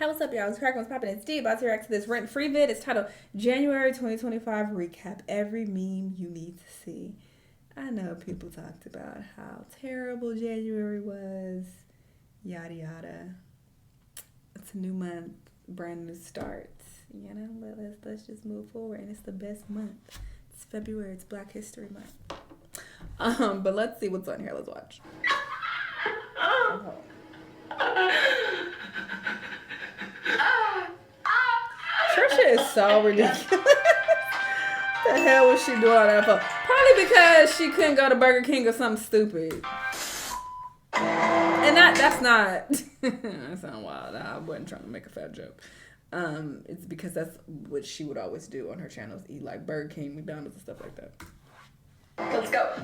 Hey, what's up, y'all? It's Crack, what's poppin'? It's Steve. About to react to this rent-free vid. It's titled January 2025 Recap. Every meme you need to see. I know people talked about how terrible January was. Yada, yada. It's a new month. Brand new starts. You know, let's just move forward. And it's the best month. It's February. It's Black History Month. But let's see what's on here. Let's watch. Oh. Trisha is so ridiculous. What the hell was she doing on that phone? Probably because she couldn't go to Burger King or something stupid. And that's not that sounds wild. I wasn't trying to make a fat joke. It's because that's what she would always do on her channels, eat like Burger King, McDonald's, and stuff like that. Let's go.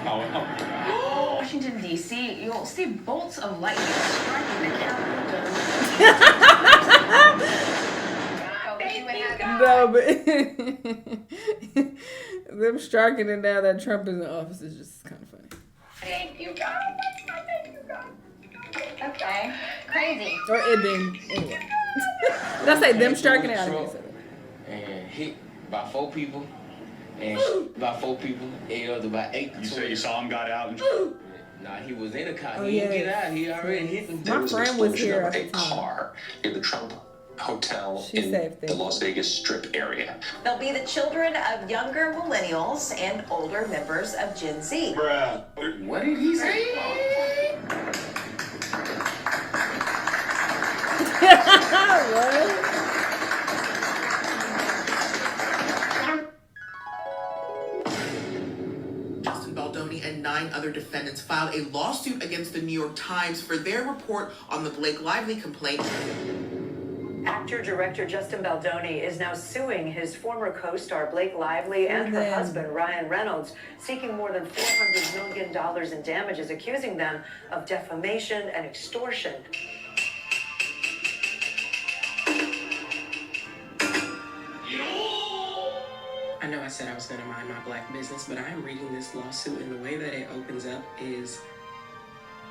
Washington, D.C., you'll see bolts of lightning striking the Capitol. No, but them striking it now that Trump is in the office is just kind of funny. Thank you, God. Thank you, God. Okay. Crazy. Or it being, anyway. Did I say them striking it? I didn't say that. And hit by 4 people. And by 4 people, and about 8. You say you saw him, got out, and Nah, he was in a car. Oh, He yeah. didn't get out. He already hit them. My friend was here at a the time. car in the Trump Hotel She in saved the it. Las Vegas Strip area. They'll be the children of younger millennials and older members of Gen Z. bruh. What did he say? What? Justin Baldoni and 9 other defendants filed a lawsuit against the New York Times for their report on the Blake Lively complaint. Actor-director Justin Baldoni is now suing his former co-star Blake Lively and her husband Ryan Reynolds, seeking more than $400 million in damages, accusing them of defamation and extortion. I know I said I was going to mind my black business, but I am reading this lawsuit, and the way that it opens up is,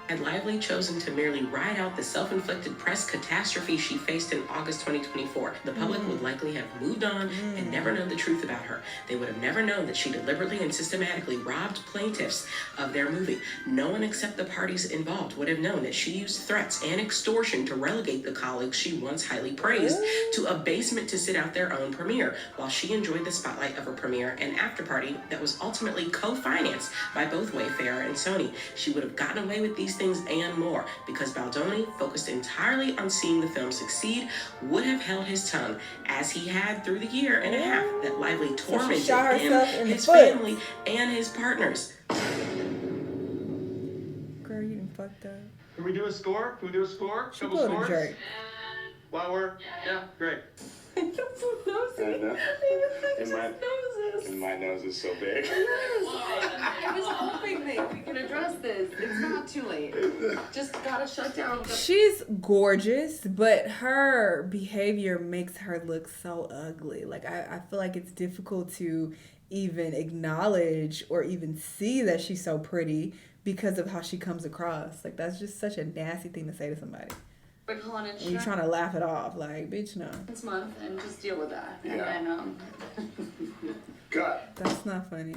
had Lively chosen to merely ride out the self-inflicted press catastrophe she faced in August 2024, the public would likely have moved on and never known the truth about her. They would have never known that she deliberately and systematically robbed plaintiffs of their movie. No one except the parties involved would have known that she used threats and extortion to relegate the colleagues she once highly praised to a basement to sit out their own premiere, while she enjoyed the spotlight of a premiere and after party that was ultimately co-financed by both Wayfair and Sony. She would have gotten away with these things and more because Baldoni, focused entirely on seeing the film succeed, would have held his tongue, as he had through the year and a half that Lively tormented him, his family, and his partners. Girl, you done fucked up. Can we do a score? Can we do a score? She Couple pulled a scores? jerk. While we're great. And my nose is so big. I was hoping that we could address this. It's not too late. Just gotta shut down. She's gorgeous, but her behavior makes her look so ugly. Like, I feel like it's difficult to even acknowledge or even see that she's so pretty because of how she comes across. Like, that's just such a nasty thing to say to somebody. But hold on, it's When you're trying to laugh it off. Like, bitch, no. this month and just deal with that. Yeah. And Cut. That's not funny.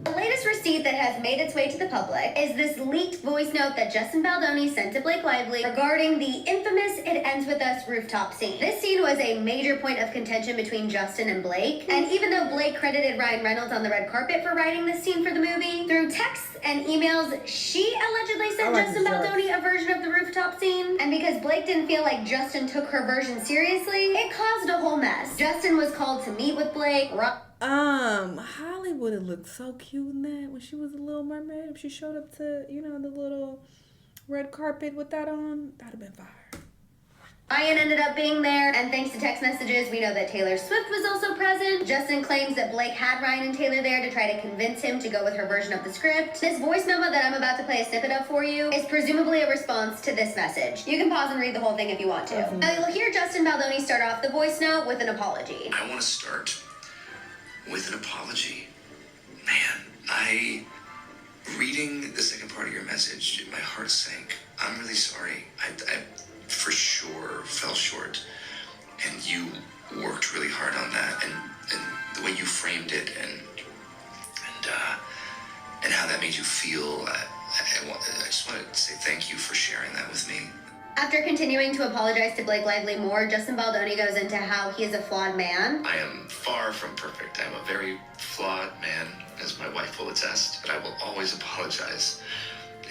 The latest receipt that has made its way to the public is this leaked voice note that Justin Baldoni sent to Blake Lively regarding the infamous "It Ends With Us" rooftop scene. This scene was a major point of contention between Justin and Blake, and even though Blake credited Ryan Reynolds on the red carpet for writing this scene for the movie, through texts and emails, she allegedly sent Justin Baldoni a version of the rooftop scene, and because Blake didn't feel like Justin took her version seriously, it caused a whole mess. Justin was called to meet with Blake. Holly would have looked so cute in that when she was a Little Mermaid. If she showed up to, you know, the little red carpet with that on, that'd have been fire. Ryan ended up being there, and thanks to text messages, we know that Taylor Swift was also present. Justin claims that Blake had Ryan and Taylor there to try to convince him to go with her version of the script. This voice memo that I'm about to play a snippet of for you is presumably a response to this message. You can pause and read the whole thing if you want to. Now you'll hear Justin Baldoni start off the voice note with an apology. I want to start with an apology. Man, reading the second part of your message, my heart sank. I'm really sorry. I for sure fell short. And you worked really hard on that. And the way you framed it and how that made you feel, I just want to say thank you for sharing that with me. After continuing to apologize to Blake Lively more, Justin Baldoni goes into how he is a flawed man. I am far from perfect. I'm a very flawed man, as my wife will attest, but I will always apologize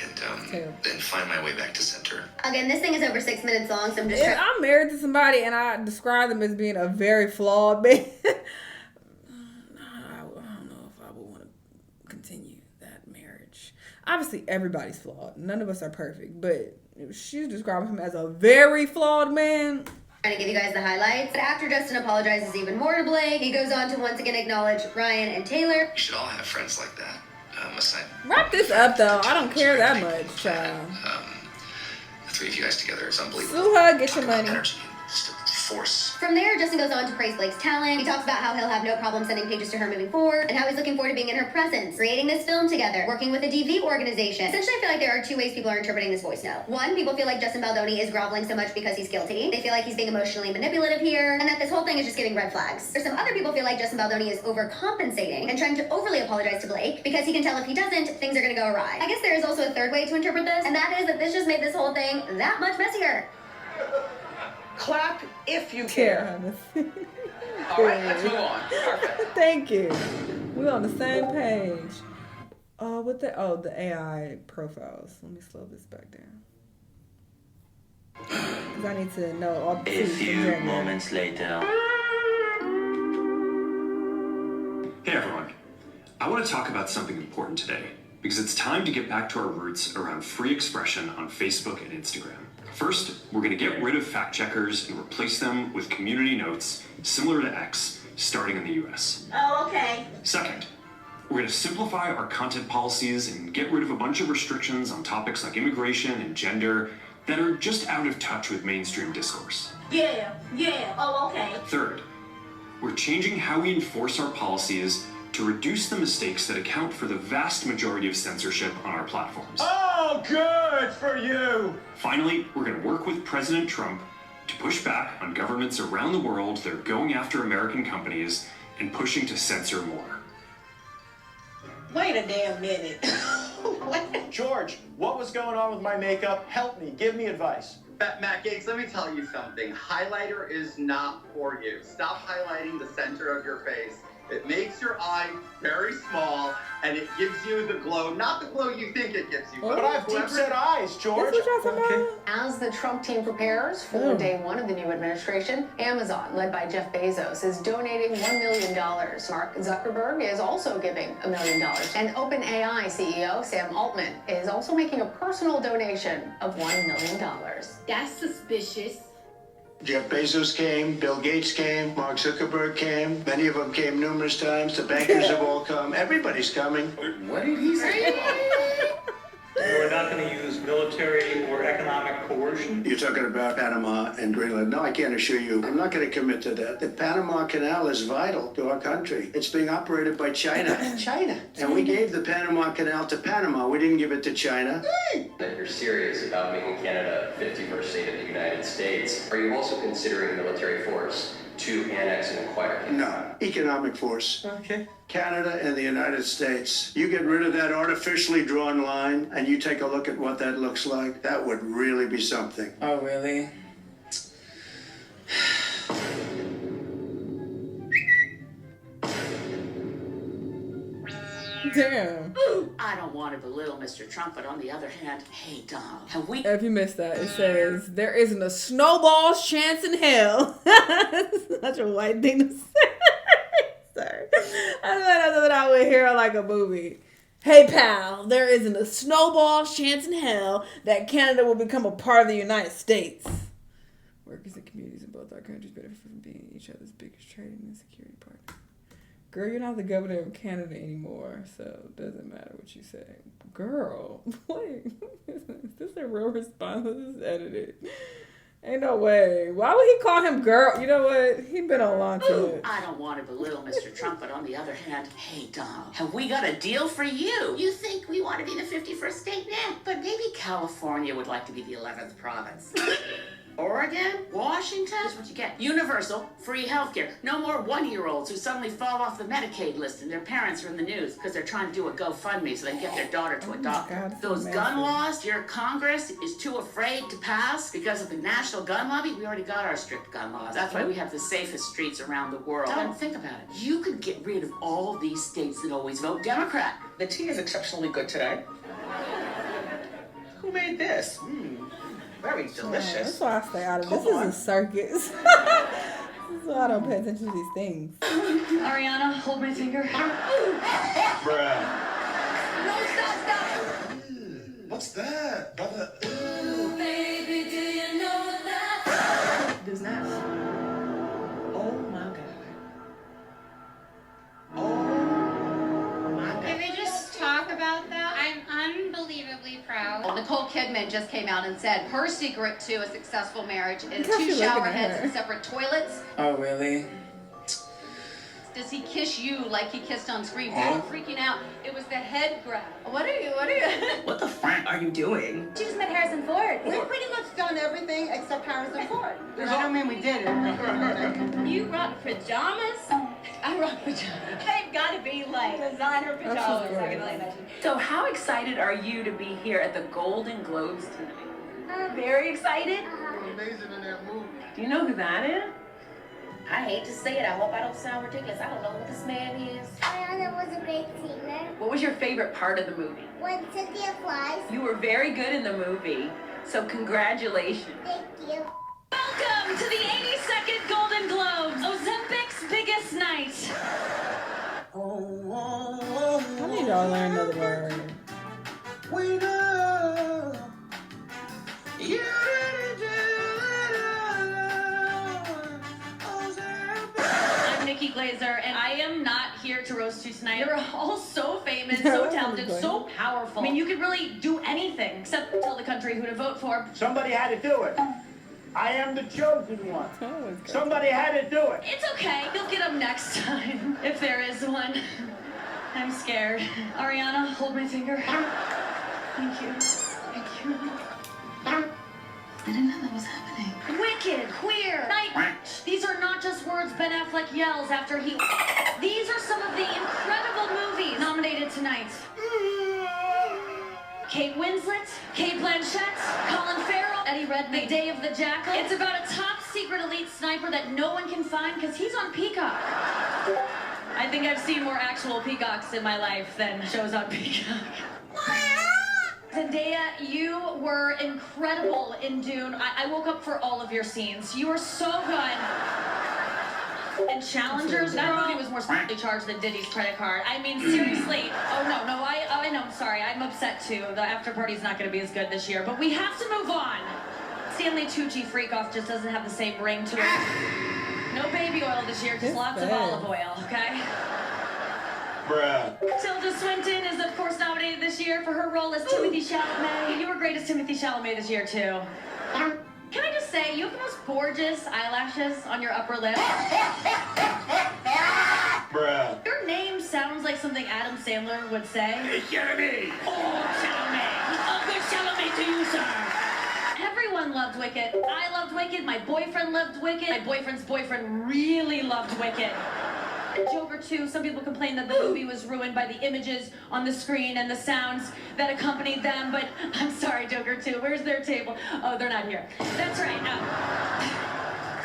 and find my way back to center. Again, this thing is over 6 minutes long, so I'm just If I'm married to somebody and I describe them as being a very flawed man, I don't know if I would want to continue that marriage. Obviously, everybody's flawed. None of us are perfect, but if she's describing him as a very flawed man. Trying to give you guys the highlights. But after Justin apologizes even more to Blake, he goes on to once again acknowledge Ryan and Taylor. You should all have friends like that. Wrap this up, though. I don't care that much, child. The three of you guys together is unbelievable. Sue her, get your money. Energy, just a force. From there, Justin goes on to praise Blake's talent. He talks about how he'll have no problem sending pages to her moving forward, and how he's looking forward to being in her presence, creating this film together, working with a DV organization. Essentially, I feel like there are two ways people are interpreting this voice note. One, people feel like Justin Baldoni is groveling so much because he's guilty. They feel like he's being emotionally manipulative here, and that this whole thing is just giving red flags. Or some other people feel like Justin Baldoni is overcompensating and trying to overly apologize to Blake because he can tell if he doesn't, things are gonna go awry. I guess there is also a third way to interpret this, and that is that this just made this whole thing that much messier. Clap if you care. All right, let's move on. Perfect. Thank you. We're on the same page. The AI profiles. Let me slow this back down. Because I need to know all the A few moments later. Hey everyone. I want to talk about something important today because it's time to get back to our roots around free expression on Facebook and Instagram. First, we're going to get rid of fact checkers and replace them with community notes similar to X, starting in the US. Oh, okay. Second, we're going to simplify our content policies and get rid of a bunch of restrictions on topics like immigration and gender that are just out of touch with mainstream discourse. Yeah, oh, okay. Third, we're changing how we enforce our policies to reduce the mistakes that account for the vast majority of censorship on our platforms. Oh, good for you! Finally, we're going to work with President Trump to push back on governments around the world that are going after American companies and pushing to censor more. Wait a damn minute. George, what was going on with my makeup? Help me, give me advice. Matt Gates, let me tell you something. Highlighter is not for you. Stop highlighting the center of your face. It makes your eye very small, and it gives you the glow, not the glow you think it gives you. But I have deep set eyes, George. As the Trump team prepares for day one of the new administration, Amazon, led by Jeff Bezos, is donating $1 million. Mark Zuckerberg is also giving $1 million. And OpenAI CEO Sam Altman is also making a personal donation of $1 million. That's suspicious. Jeff Bezos came, Bill Gates came, Mark Zuckerberg came. Many of them came numerous times. The bankers have all come. Everybody's coming. What did he say? We're not going to use military or economic coercion. You're talking about Panama and Greenland. No, I can't assure you. I'm not going to commit to that. The Panama Canal is vital to our country. It's being operated by China. China. And we gave the Panama Canal to Panama. We didn't give it to China. That you're serious about making Canada a 51st state of the United States. Are you also considering military force to annex and acquire Canada? No. Economic force. Okay. Canada and the United States. You get rid of that artificially drawn line and you take a look at what that looks like, that would really be something. Oh, really? Damn. I don't want to belittle Mr. Trump, but on the other hand, hey, Donald, have we... If you missed that, it says, there isn't a snowball's chance in hell. That's such a white thing to say. Sorry. I know that I would hear like a movie. Hey, pal, there isn't a snowball's chance in hell that Canada will become a part of the United States. Workers and communities in both our countries benefit from being each other's biggest trading and security partner. Girl, you're not the governor of Canada anymore, so it doesn't matter what you say. Girl, wait, is this a real response? This is edited. Ain't no way. Why would he call him girl? You know what? He been on long too much. I don't want to belittle Mr. Trump, but on the other hand, hey, Donald, have we got a deal for you? You think we want to be the 51st state now? But maybe California would like to be the 11th province. Oregon, Washington, that's what you get. Universal, free healthcare. No more 1-year-olds who suddenly fall off the Medicaid list and their parents are in the news because they're trying to do a GoFundMe so they can get their daughter to a doctor. God, Those gun laws your Congress is too afraid to pass because of the national gun lobby. We already got our strict gun laws. That's why we have the safest streets around the world. Don't think about it. You could get rid of all these states that always vote Democrat. The tea is exceptionally good today. Who made this? Very delicious. That's why I stay out of this. This is a circus. This is why I don't pay attention to these things. Ariana, hold my finger. Bruh. No, stop. What's that, brother? Ooh, baby, do you know that? Who's that? Oh my God. Oh my God. Can we just talk about that? I'm unbelievably proud. Nicole Kidman just came out and said her secret to a successful marriage is 2 shower heads and separate toilets. Oh, really? Does he kiss you like he kissed on screen? People were freaking out. It was the head grab. What are you? What the fuck are you doing? She just met Harrison Ford. We've pretty much done everything except Harrison Ford. I don't mean we did it. You rock pajamas? I rock pajamas. They've got to be like designer pajamas. I can only imagine. So how excited are you to be here at the Golden Globes tonight? Very excited. Amazing in that movie. Do you know who that is? I hate to say it. I hope I don't sound ridiculous. I don't know who this man is. Ariana was a great singer. What was your favorite part of the movie? When Cynthia flies. You were very good in the movie, so congratulations. Thank you. Welcome to the 82nd Golden Globes, Ozempic's biggest night. I need y'all to learn another word. We know. You I'm Nikki Glazer, and I am not here to roast you tonight. You're all so famous, so talented, so powerful. I mean, you could really do anything except tell the country who to vote for. Somebody had to do it. I am the chosen one. Somebody had to do it. It's okay. You'll get them next time, if there is one. I'm scared. Ariana, hold my finger. Thank you. Thank you. I didn't know that was happening. Wicked, queer, night. These are not just words Ben Affleck yells after he... These are some of the incredible movies nominated tonight. Kate Winslet, Kate Blanchett, Colin Farrell, Eddie Redmayne, The Day of the Jackal. It's about a top secret elite sniper that no one can find because he's on Peacock. I think I've seen more actual peacocks in my life than shows on Peacock. Zendaya, you were incredible in Dune. I woke up for all of your scenes. You were so good. And Challengers, that movie was more sexually charged than Diddy's credit card. I mean, seriously. Oh, no, I know, I'm sorry. I'm upset, too. The after party's not going to be as good this year, but we have to move on. Stanley Tucci Freak-Off just doesn't have the same ring to it. No baby oil this year, just lots of olive oil, okay? Bruh. Tilda Swinton is, of course, nominated this year for her role as Timothée Chalamet. You were great as Timothée Chalamet this year, too. Can I just say, you have the most gorgeous eyelashes on your upper lip. Bruh. Your name sounds like something Adam Sandler would say. Hey, Chalamet. Oh, Chalamet. A good Chalamet to you, sir. Everyone loved Wicked. I loved Wicked. My boyfriend loved Wicked. My boyfriend's boyfriend really loved Wicked. Joker 2, some people complained that the movie was ruined by the images on the screen and the sounds that accompanied them, but I'm sorry, Joker 2, where's their table? Oh, they're not here. That's right.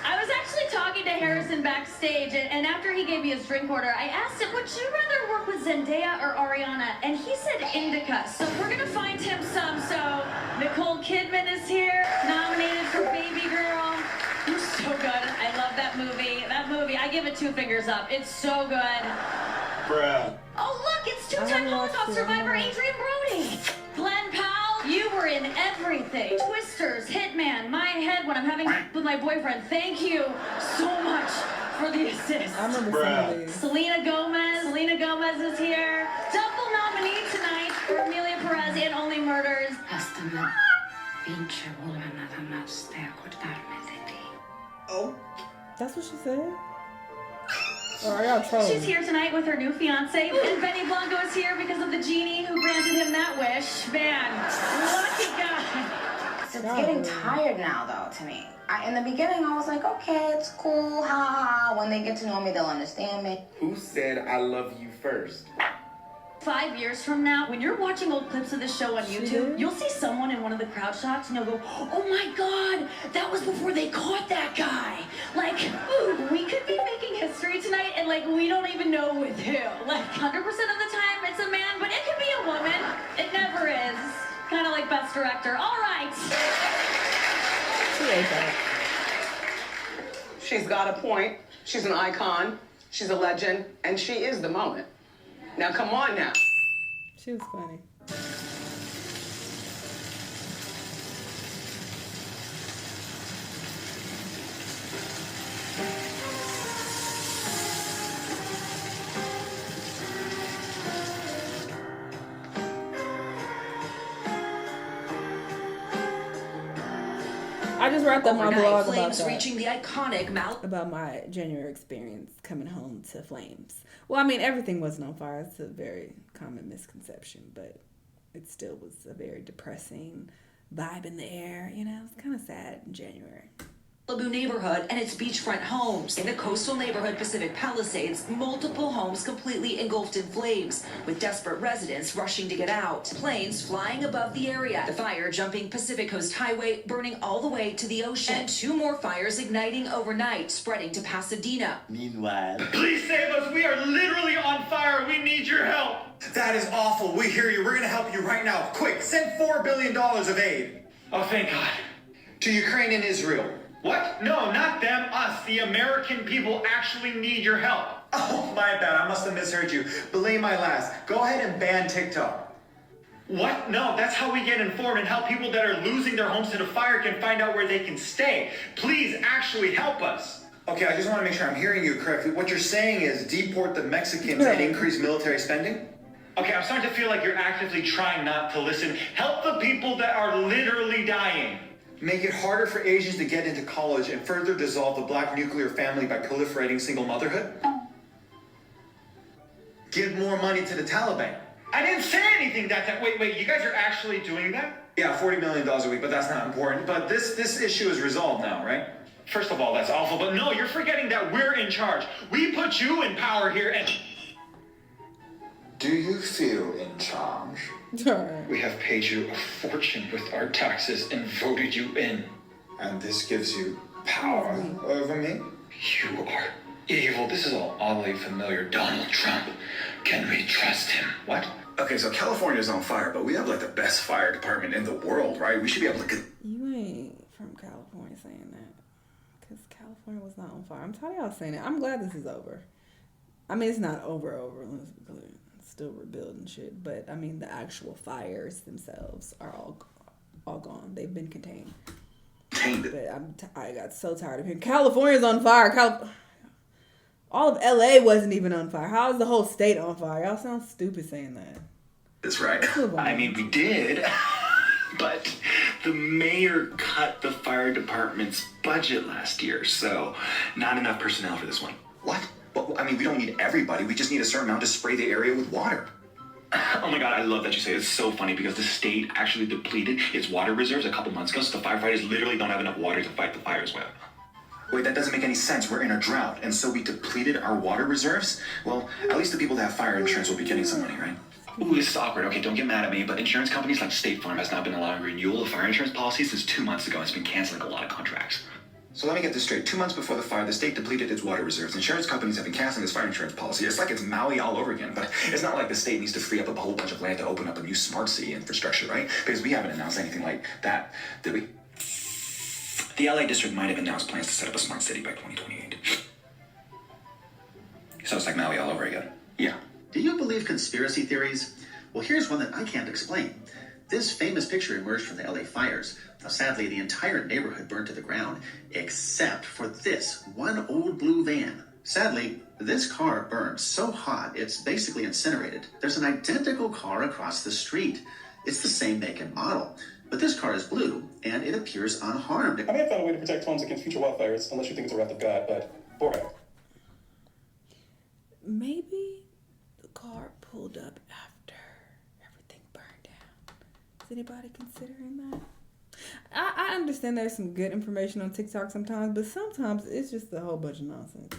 I was actually talking to Harrison backstage, and after he gave me his drink order, I asked him, would you rather work with Zendaya or Ariana? And he said Indica, so we're gonna find him some. So Nicole Kidman is here, nominated for Baby Girl. You're so good. I love that movie. That movie, I give it 2 fingers up. It's so good. Bruh. Oh, look, it's 2-time Holocaust survivor Adrian Brody. Glenn Powell, you were in everything. Twisters, Hitman, My Head when I'm having with my boyfriend. Thank you so much for the assist. I remember some of these. Selena Gomez is here. Double nominee tonight for Amelia Perez and Only Murders. Pinche vulva nada más de acordarme de ti. Oh. That's what she said? Or are y'all trolling? She's here tonight with her new fiance, and Benny Blanco is here because of the genie who granted him that wish. Man, lucky guy. It's getting tired now, though, to me. In the beginning, I was like, okay, it's cool, ha ha ha. When they get to know me, they'll understand me. Who said I love you first? 5 years from now, when you're watching old clips of this show on YouTube, you'll see someone in one of the crowd shots and you'll go, oh my God, that was before they caught that guy. Like, ooh, we could be making history tonight and like, we don't even know with who. Like 100% of the time it's a man, but it could be a woman. It never is. Kind of like Best Director. All right. She ate that. She's got a point. She's an icon. She's a legend. And she is the moment. Now, come on now. She was funny. I just wrapped up my blog about that. Reaching the iconic about my January experience coming home to flames. Well, I mean, everything wasn't on fire. It's a very common misconception, but it still was a very depressing vibe in the air. You know, it's kind of sad in January. Malibu neighborhood and its beachfront homes. In the coastal neighborhood Pacific Palisades, multiple homes completely engulfed in flames, with desperate residents rushing to get out. Planes flying above the area. The fire jumping Pacific Coast Highway, burning all the way to the ocean. And 2 more fires igniting overnight, spreading to Pasadena. Meanwhile, Please save us. We are literally on fire. We need your help. That is awful. We hear you. We're going to help you right now. Quick, send $4 billion of aid. Oh, thank God. To Ukraine and Israel. What? No, not them. Us. The American people actually need your help. Oh, my bad. I must have misheard you. Belay my last. Go ahead and ban TikTok. What? No, that's how we get informed and how people that are losing their homes to the fire can find out where they can stay. Please actually help us. Okay, I just want to make sure I'm hearing you correctly. What you're saying is deport the Mexicans and increase military spending? Okay, I'm starting to feel like you're actively trying not to listen. Help the people that are literally dying. Make it harder for Asians to get into college and further dissolve the black nuclear family by proliferating single motherhood? Give more money to the Taliban. I didn't say anything that time. Wait, you guys are actually doing that? Yeah, $40 million a week, but that's not important. But this issue is resolved now, right? First of all, that's awful, but no, you're forgetting that we're in charge. We put you in power here and... Do you feel in charge? We have paid you a fortune with our taxes and voted you in. And this gives you power over me? You are evil. This is all oddly familiar. Donald Trump. Can we trust him? What? Okay, so California's on fire, but we have like the best fire department in the world, right? We should be able to get... You ain't from California saying that. Because California was not on fire. I'm tired of y'all saying that. I'm glad this is over. I mean, it's not over. Let's be clear. Still rebuilding shit, but I mean the actual fires themselves are all gone. They've been contained. But I got so tired of hearing California's on fire. All of LA wasn't even on fire. How is the whole state on fire? Y'all sound stupid saying that. That's right. I mean, we did, but the mayor cut the fire department's budget last year, so not enough personnel for this one. What? Well, I mean, we don't need everybody. We just need a certain amount to spray the area with water. Oh my God, I love that you say it. It's so funny because the state actually depleted its water reserves a couple months ago, so the firefighters literally don't have enough water to fight the fires with. Wait, that doesn't make any sense. We're in a drought, and so we depleted our water reserves? Well, at least the people that have fire insurance will be getting some money, right? Ooh, this is awkward. Okay, don't get mad at me, but insurance companies like State Farm has not been allowing renewal of fire insurance policies since 2 months ago. It's been canceling a lot of contracts. So let me get this straight. 2 months before the fire, the state depleted its water reserves. Insurance companies have been canceling this fire insurance policy. It's like it's Maui all over again. But it's not like the state needs to free up a whole bunch of land to open up a new smart city infrastructure, right? Because we haven't announced anything like that, did we? The LA district might have announced plans to set up a smart city by 2028. So it's like Maui all over again. Yeah. Do you believe conspiracy theories? Well, here's one that I can't explain. This famous picture emerged from the LA fires. Now, sadly, the entire neighborhood burned to the ground, except for this one old blue van. Sadly, this car burned so hot, it's basically incinerated. There's an identical car across the street. It's the same make and model. But this car is blue, and it appears unharmed. I may have found a way to protect homes against future wildfires, unless you think it's a wrath of God, but borax. Maybe the car pulled up after everything burned down. Is anybody considering that? I understand there's some good information on TikTok sometimes, but sometimes it's just a whole bunch of nonsense.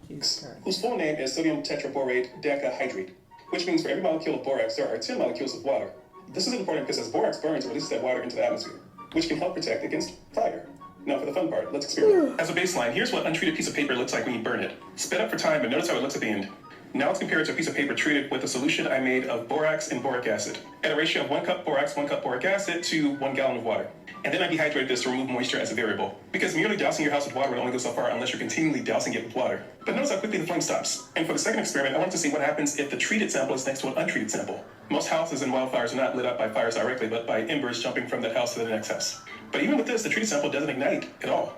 Jesus Christ. Whose full name is sodium tetraborate decahydrate, which means for every molecule of borax, there are 10 molecules of water. This is important because as borax burns, it releases that water into the atmosphere, which can help protect against fire. Now for the fun part, let's experiment. As a baseline, here's what untreated piece of paper looks like when you burn it. Sped up for time, but notice how it looks at the end. Now it's compared to a piece of paper treated with a solution I made of borax and boric acid at a ratio of 1 cup borax, 1 cup boric acid to 1 gallon of water. And then I dehydrated this to remove moisture as a variable, because merely dousing your house with water would only go so far unless you're continually dousing it with water. But notice how quickly the flame stops. And for the second experiment, I wanted to see what happens if the treated sample is next to an untreated sample. Most houses in wildfires are not lit up by fires directly, but by embers jumping from that house to the next house. But even with this, the treated sample doesn't ignite at all.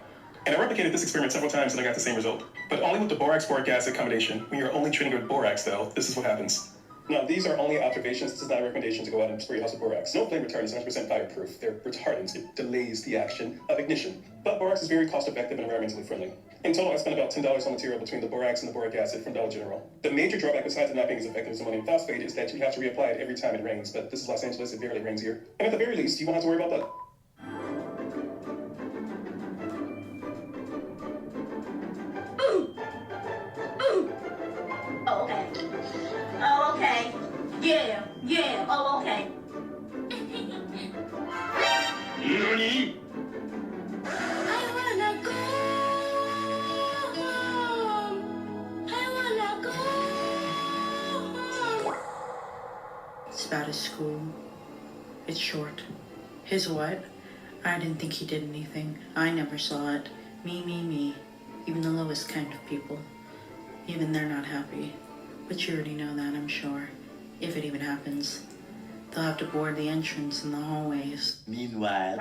And I replicated this experiment several times and I got the same result. But only with the borax-boric acid combination. When you're only treating with borax, though, this is what happens. Now, these are only observations. This is not a recommendation to go out and spray your house with borax. No flame retardant is 100% fireproof. They're retardants. It delays the action of ignition. But borax is very cost-effective and environmentally friendly. In total, I spent about $10 on material between the borax and the boric acid from Dollar General. The major drawback, besides it not being as effective as ammonium phosphate, is that you have to reapply it every time it rains. But this is Los Angeles. It barely rains here. And at the very least, you won't have to worry about that. Oh, okay. Oh, okay. Yeah, yeah. Oh, okay. NANI? I wanna go home. I wanna go home. It's about his school. It's short. His what? I didn't think he did anything. I never saw it. Me. Even the lowest kind of people. Even they're not happy. But you already know that, I'm sure. If it even happens. They'll have to board the entrance and the hallways. Meanwhile...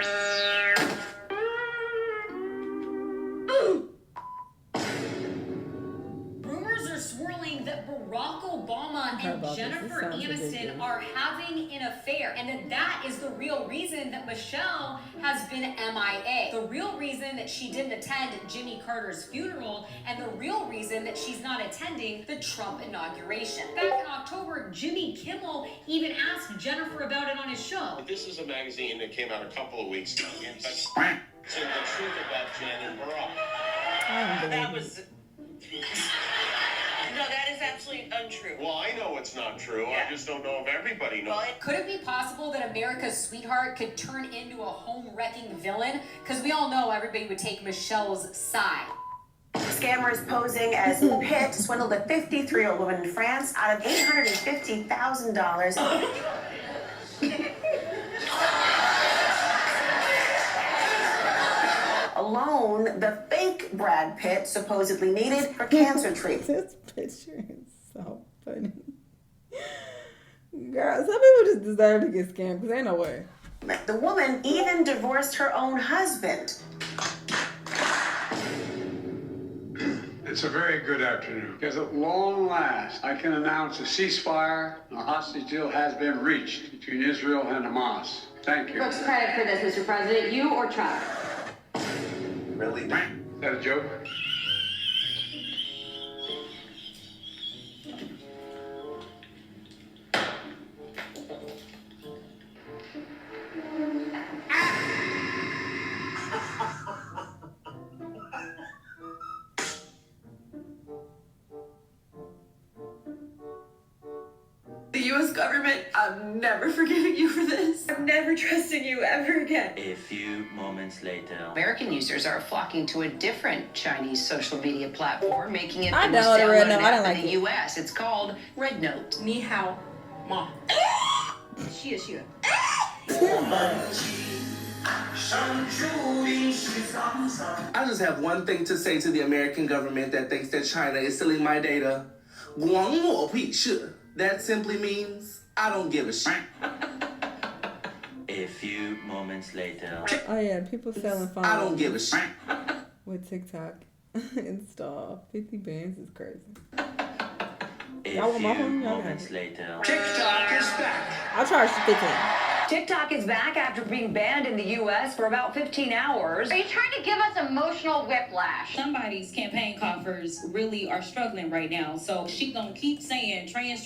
Rumors are swirling that Barack Obama and Jennifer Aniston are having an affair, and that is the real reason that Michelle has been MIA. The real reason that she didn't attend Jimmy Carter's funeral, and the real reason that she's not attending the Trump inauguration. Back in October, Jimmy Kimmel even asked Jennifer about it on his show. This is a magazine that came out a couple of weeks ago. But said the truth about Jen and Barack. That was... No, that is absolutely untrue. Well, I know it's not true. Yeah. I just don't know if everybody knows. Could it be possible that America's sweetheart could turn into a home-wrecking villain? Because we all know everybody would take Michelle's side. Scammers posing as Pitt swindled a 53-year-old woman in France out of $850,000. A loan the fake Brad Pitt supposedly needed for cancer treatment. This picture is so funny. Girl, some people just deserve to get scammed because ain't no way. The woman even divorced her own husband. It's a very good afternoon. Because at long last, I can announce a ceasefire and a hostage deal has been reached between Israel and Hamas. Thank you. What's credit for this, Mr. President? You or Trump? Really? Is that a joke? The U.S. government, I'm never forgiving you for this. I'm never trusting you ever again. A few moments later. American users are flocking to a different Chinese social media platform, making it I the most downloaded Red Note. downloaded I don't app like in the it. U.S. It's called Red Note. Ni hao, ma. Xie. I just have one thing to say to the American government that thinks that China is stealing my data. 管我屁事. That simply means I don't give a shit. A few moments later. Oh yeah, people selling phones. I don't give a shit. With TikTok install 50 bands is crazy. A Y'all want my few phone? Y'all got moments it. later. TikTok is back. I'll charge you 15. TikTok is back after being banned in the U.S. for about 15 hours. Are you trying to give us emotional whiplash? Somebody's campaign coffers really are struggling right now, so she gonna keep saying trans,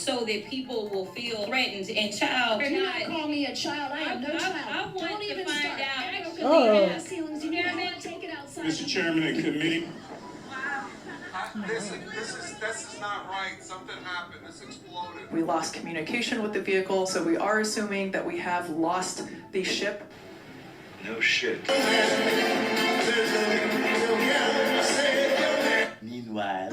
so that people will feel threatened. And child, Do not call me a child. I am no child. I want Don't to even find start. out. Oh. Ceilings, you know how to take it outside. Mr. Chairman and committee. This is not right. Something happened. This exploded. We lost communication with the vehicle, so we are assuming that we have lost the ship. No shit. Meanwhile.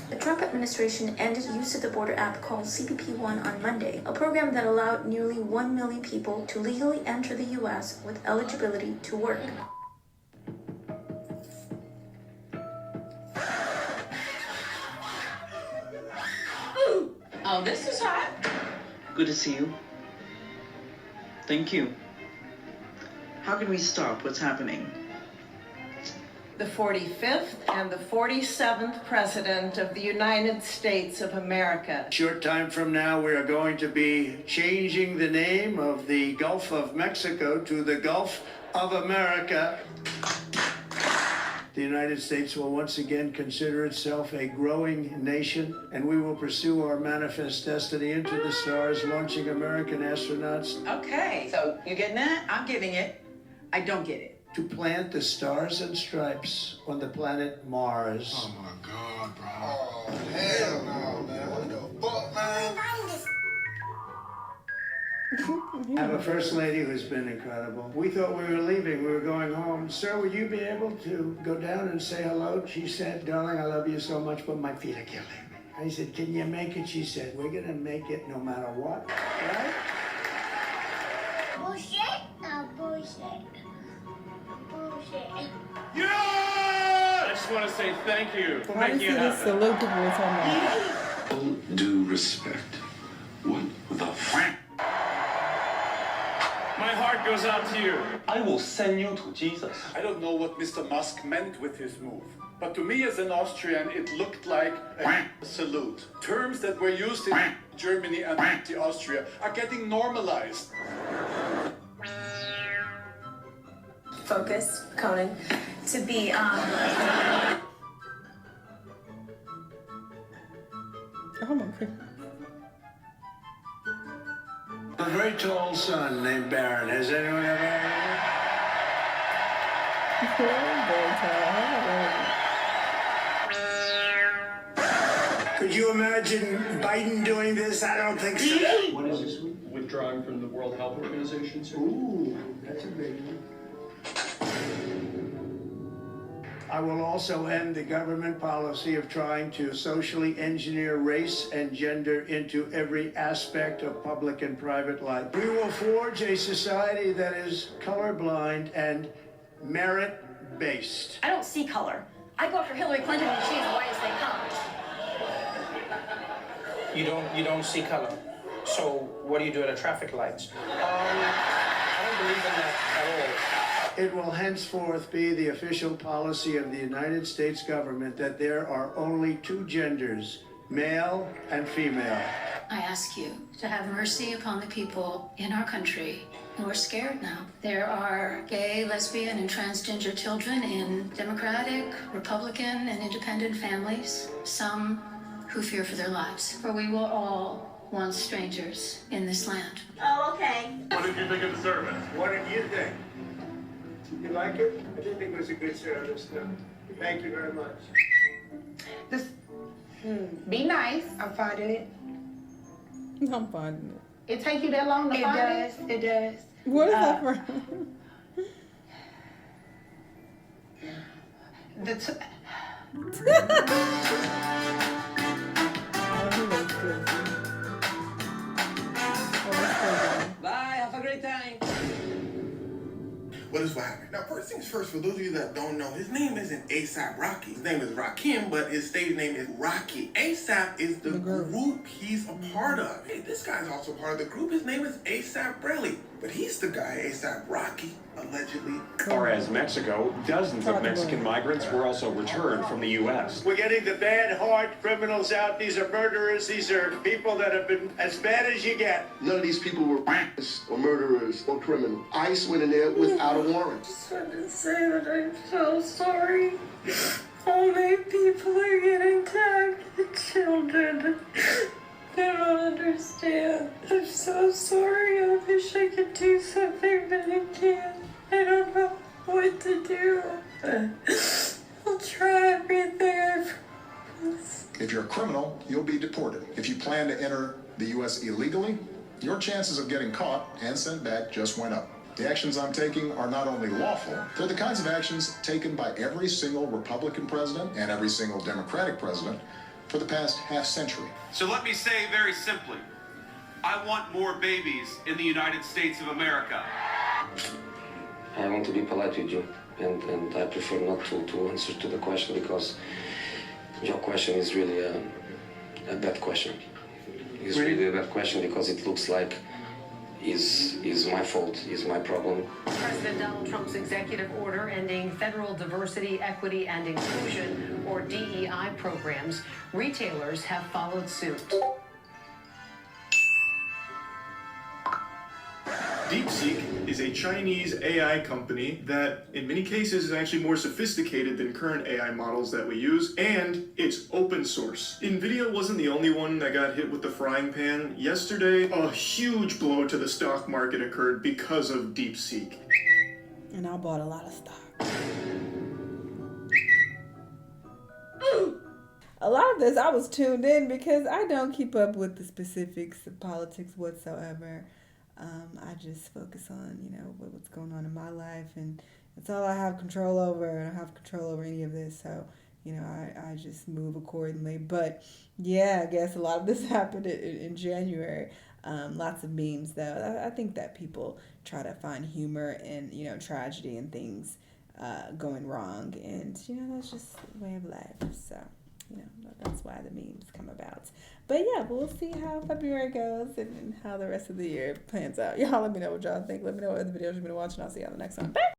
The Trump administration ended use of the border app called CBP One on Monday, a program that allowed nearly 1 million people to legally enter the U.S. with eligibility to work. Oh, this is hot. Good to see you. Thank you. How can we stop? What's happening? The 45th and the 47th President of the United States of America. Short time from now, we are going to be changing the name of the Gulf of Mexico to the Gulf of America. The United States will once again consider itself a growing nation, and we will pursue our manifest destiny into the stars, launching American astronauts. Okay, so you getting that? I'm getting it. I don't get it. To plant the stars and stripes on the planet Mars. Oh my God, bro. Oh, hell no, man. What the fuck, man? I have a first lady who's been incredible. We thought we were leaving. We were going home. Sir, would you be able to go down and say hello? She said, darling, I love you so much, but my feet are killing me. I said, can you make it? She said, we're going to make it no matter what. Right? Bullshit? No, bullshit. Bullshit. Yeah! I just want to say thank you for making it happen. All due respect. What the f***? My heart goes out to you. I will send you to Jesus. I don't know what Mr. Musk meant with his move, but to me as an Austrian, it looked like a salute. Terms that were used in Germany and Austria are getting normalized. Focus, Conan, to be, Oh my God. A very tall son named Baron. Has anyone ever heard of it? Could you imagine Biden doing this? I don't think so. What is this? Withdrawing from the World Health Organization, sir? Ooh, that's a big one. I will also end the government policy of trying to socially engineer race and gender into every aspect of public and private life. We will forge a society that is colorblind and merit-based. I don't see color. I go for Hillary Clinton when she's white as they come. You don't see color. So what do you do at the traffic lights? I don't believe in that at all. It will henceforth be the official policy of the United States government that there are only two genders, male and female. I ask you to have mercy upon the people in our country who are scared now. There are gay, lesbian, and transgender children in Democratic, Republican, and independent families. Some who fear for their lives. For we will all once strangers in this land. Oh, okay. What did you think of the service? What did you think? You like it? I did think it was a good service, though. Thank you very much. This, be nice. I'm finding it. I'm finding it. It take you that long to find it? It does. What is that for? Bye, have a great time. What is what happened? Now, first things first, for those of you that don't know, his name isn't ASAP Rocky. His name is Rakim, but his stage name is Rocky. ASAP is the group he's a part of. Hey, this guy's also part of the group. His name is ASAP Bradley. but he's the guy ASAP Rocky allegedly. Or as Mexico, dozens of Mexican migrants were also returned from the U.S. We're getting the bad, hard criminals out. These are murderers. These are people that have been as bad as you get. None of these people were or murderers or criminals. ICE went in there without a warrant. I just wanted to say that I'm so sorry. Only people are getting tagged, the children. I don't understand. I'm so sorry. I wish I could do something, but I can't. I don't know what to do. I'll try everything, I promise. If you're a criminal, you'll be deported. If you plan to enter the U.S. illegally, your chances of getting caught and sent back just went up. The actions I'm taking are not only lawful, they're the kinds of actions taken by every single Republican president and every single Democratic president for the past half century. So let me say very simply, I want more babies in the United States of America. I want to be polite with you, and I prefer not to answer to the question because your question is really a bad question. It's really a bad question because it looks like is my fault, is my problem. President Donald Trump's executive order ending federal diversity, equity, and inclusion, or DEI programs, retailers have followed suit. DeepSeek is a Chinese AI company that, in many cases, is actually more sophisticated than current AI models that we use, and it's open source. NVIDIA wasn't the only one that got hit with the frying pan. Yesterday, a huge blow to the stock market occurred because of DeepSeek. And I bought a lot of stock. A lot of this, I was tuned in because I don't keep up with the specifics of politics whatsoever. I just focus on, what's going on in my life, and that's all I have control over. I don't have control over any of this, so, I just move accordingly. But, yeah, I guess a lot of this happened in January. Lots of memes, though. I think that people try to find humor in, tragedy and things going wrong, and, that's just the way of life, so... that's why the memes come about. But yeah, we'll see how February goes and how the rest of the year plans out. Y'all let me know what y'all think. Let me know what other videos you're going to watch, and I'll see y'all in the next one. Bye!